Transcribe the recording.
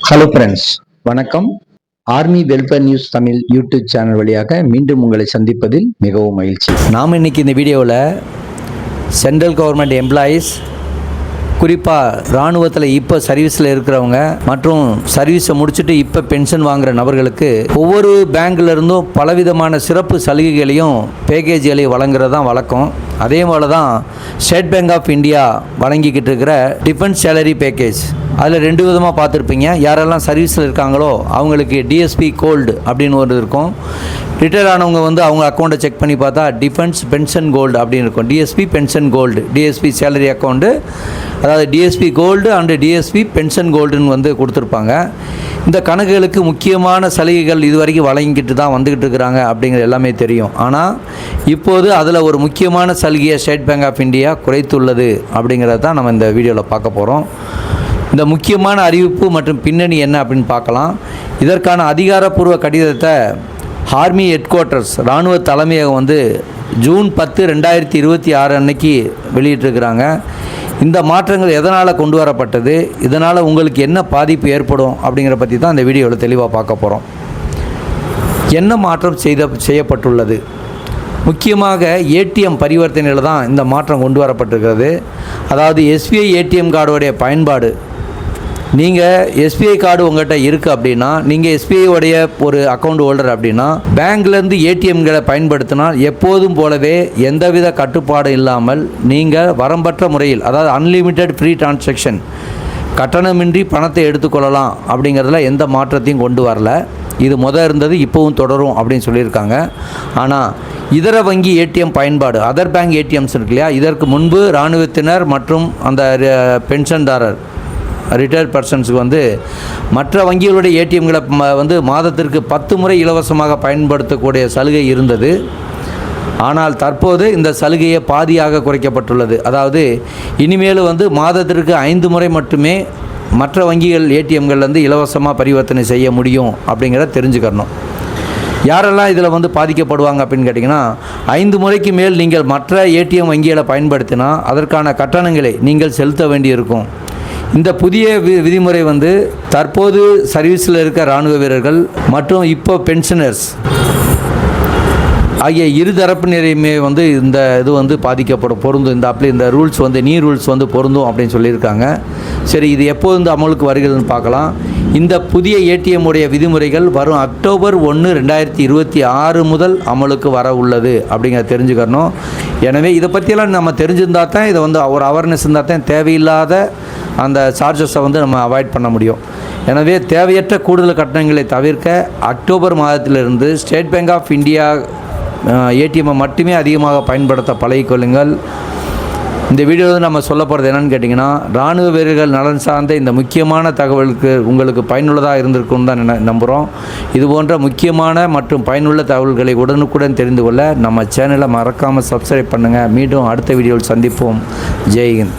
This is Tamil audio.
ஹலோ ஃப்ரெண்ட்ஸ், வணக்கம். Army welfare news Tamil YouTube channel வழியாக மீண்டும் உங்களை சந்திப்பதில் மிகவும் மகிழ்ச்சி. நாம் இன்றைக்கி இந்த வீடியோவில் சென்ட்ரல் கவர்மெண்ட் எம்ப்ளாயீஸ், குறிப்பாக இராணுவத்தில் இப்போ சர்வீஸில் இருக்கிறவங்க மற்றும் சர்வீஸை முடிச்சுட்டு இப்போ பென்ஷன் வாங்குகிற நபர்களுக்கு ஒவ்வொரு பேங்க்லேருந்தும் பலவிதமான சிறப்பு சலுகைகளையும் பேக்கேஜ்களையும் வழங்குறது தான் வழக்கம். அதே போல் தான் ஸ்டேட் பேங்க் ஆஃப் இந்தியா வழங்கிக்கிட்டு இருக்கிற டிஃபென்ஸ் சேலரி பேக்கேஜ், அதில் ரெண்டு விதமாக பார்த்துருப்பீங்க. யாரெல்லாம் சர்வீஸில் இருக்காங்களோ அவங்களுக்கு டிஎஸ்பி கோல்டு அப்படின்னு ஒரு இருக்கும். ரிட்டையர் ஆனவங்க அவங்க அக்கௌண்ட்டை செக் பண்ணி பார்த்தா டிஃபென்ஸ் பென்ஷன் கோல்டு அப்படின்னு இருக்கும். DSP pension gold, DSP salary account, அதாவது DSP gold and DSP pension கோல்டுன்னு கொடுத்துருப்பாங்க. இந்த கணக்குகளுக்கு முக்கியமான சலுகைகள் இதுவரைக்கும் வழங்கிக்கிட்டு தான் வந்துக்கிட்டு இருக்கிறாங்க அப்படிங்கிறது எல்லாமே தெரியும். ஆனால் இப்போது அதில் ஒரு முக்கியமான சலுகையை ஸ்டேட் பேங்க் ஆஃப் இந்தியா குறைத்துள்ளது அப்படிங்கிறத தான் நம்ம இந்த வீடியோவில் பார்க்க போகிறோம். இந்த முக்கியமான அறிவிப்பு மற்றும் பின்னணி என்ன அப்படின்னு பார்க்கலாம். இதற்கான அதிகாரப்பூர்வ கடிதத்தை ஆர்மி ஹெட் குவார்ட்டர்ஸ் இராணுவ தலைமையகம் ஜூன் 10, 2026 அன்னைக்கு வெளியிட்டிருக்கிறாங்க. இந்த மாற்றங்கள் எதனால் கொண்டு வரப்பட்டது, இதனால் உங்களுக்கு என்ன பாதிப்பு ஏற்படும் அப்படிங்கிற பற்றி தான் இந்த வீடியோவில் தெளிவாக பார்க்க போகிறோம். என்ன மாற்றம் செய்யப்பட்டுள்ளது? முக்கியமாக ஏடிஎம் பரிவர்த்தனையில் தான் இந்த மாற்றம் கொண்டு வரப்பட்டிருக்கிறது. அதாவது எஸ்பிஐ ஏடிஎம் கார்டுடைய பயன்பாடு, நீங்கள் எஸ்பிஐ கார்டு உங்கள்கிட்ட இருக்குது அப்படின்னா, நீங்கள் எஸ்பிஐ ஒரு அக்கௌண்ட் ஹோல்டர் அப்படின்னா, பேங்க்லேருந்து ஏடிஎம்களை பயன்படுத்தினால் எப்போதும் போலவே எந்தவித கட்டுப்பாடு இல்லாமல் நீங்கள் வரம்பற்ற முறையில், அதாவது அன்லிமிட்டெட் ஃப்ரீ டிரான்சாக்ஷன், கட்டணமின்றி பணத்தை எடுத்துக்கொள்ளலாம் அப்படிங்கிறதுல எந்த மாற்றத்தையும் கொண்டு வரல. இது இருந்தது, இப்போவும் தொடரும் அப்படின்னு சொல்லியிருக்காங்க. ஆனால் இதர வங்கி ஏடிஎம் பயன்பாடு, அதர் பேங்க் ஏடிஎம்ஸ் இருக்கு இல்லையா, இதற்கு முன்பு இராணுவத்தினர் மற்றும் அந்த பென்ஷன்தாரர் ரிட்டையர்ட் பர்சன்ஸுக்கு மற்ற வங்கிகளுடைய ஏடிஎம்களை மாதத்திற்கு 10 முறை இலவசமாக பயன்படுத்தக்கூடிய சலுகை இருந்தது. ஆனால் தற்போது இந்த சலுகையை பாதியாக குறைக்கப்பட்டுள்ளது. அதாவது இனிமேல் மாதத்திற்கு 5 முறை மட்டுமே மற்ற வங்கிகள் ஏடிஎம்கள் இலவசமாக பரிவர்த்தனை செய்ய முடியும் அப்படிங்கிறத தெரிஞ்சுக்கணும். யாரெல்லாம் இதில் பாதிக்கப்படுவாங்க அப்படின்னு கேட்டிங்கன்னா, 5 முறைக்கு மேல் நீங்கள் மற்ற ஏடிஎம் வங்கிகளை பயன்படுத்தினால் அதற்கான கட்டணங்களை நீங்கள் செலுத்த வேண்டியிருக்கும். இந்த புதிய விதிமுறை தற்போது சர்வீஸில் இருக்க இராணுவ வீரர்கள் மற்றும் இப்போ பென்ஷனர்ஸ் ஆகிய இருதரப்பினரையுமே இந்த இது பாதிக்கப்படும், பொருந்தும். இந்த ரூல்ஸ் நியூ ரூல்ஸ் பொருந்தும் அப்படின்னு சொல்லியிருக்காங்க. சரி, இது எப்போது அமலுக்கு வருகிறதுன்னு பார்க்கலாம். இந்த புதிய ஏடிஎம் உடைய விதிமுறைகள் வரும் அக்டோபர் 1, 2026 முதல் அமலுக்கு வர உள்ளது அப்படிங்கிறத தெரிஞ்சுக்கணும். எனவே இதை பற்றியெல்லாம் நம்ம தெரிஞ்சிருந்தா தான் இதை ஒரு அவேர்னஸ் இருந்தால் தான் தேவையில்லாத அந்த சார்ஜஸை நம்ம அவாய்ட் பண்ண முடியும். எனவே தேவையற்ற கூடுதல் கட்டணங்களை தவிர்க்க அக்டோபர் மாதத்திலிருந்து ஸ்டேட் பேங்க் ஆஃப் இந்தியா ஏடிஎம்மை மட்டுமே அதிகமாக பயன்படுத்த பழகிக்கொள்ளுங்கள். இந்த வீடியோவில் நம்ம சொல்ல போகிறது என்னென்னு கேட்டிங்கன்னா, இராணுவ வீரர்கள் நலன் சார்ந்த இந்த முக்கியமான தகவலுக்கு உங்களுக்கு பயனுள்ளதாக இருந்திருக்குன்னு தான் நம்புகிறோம். இதுபோன்ற முக்கியமான மற்றும் பயனுள்ள தகவல்களை உடனுக்குடன் தெரிந்து கொள்ள நம்ம சேனலை மறக்காமல் சப்ஸ்கிரைப் பண்ணுங்கள். மீண்டும் அடுத்த வீடியோவில் சந்திப்போம். ஜெய் ஹிந்த்.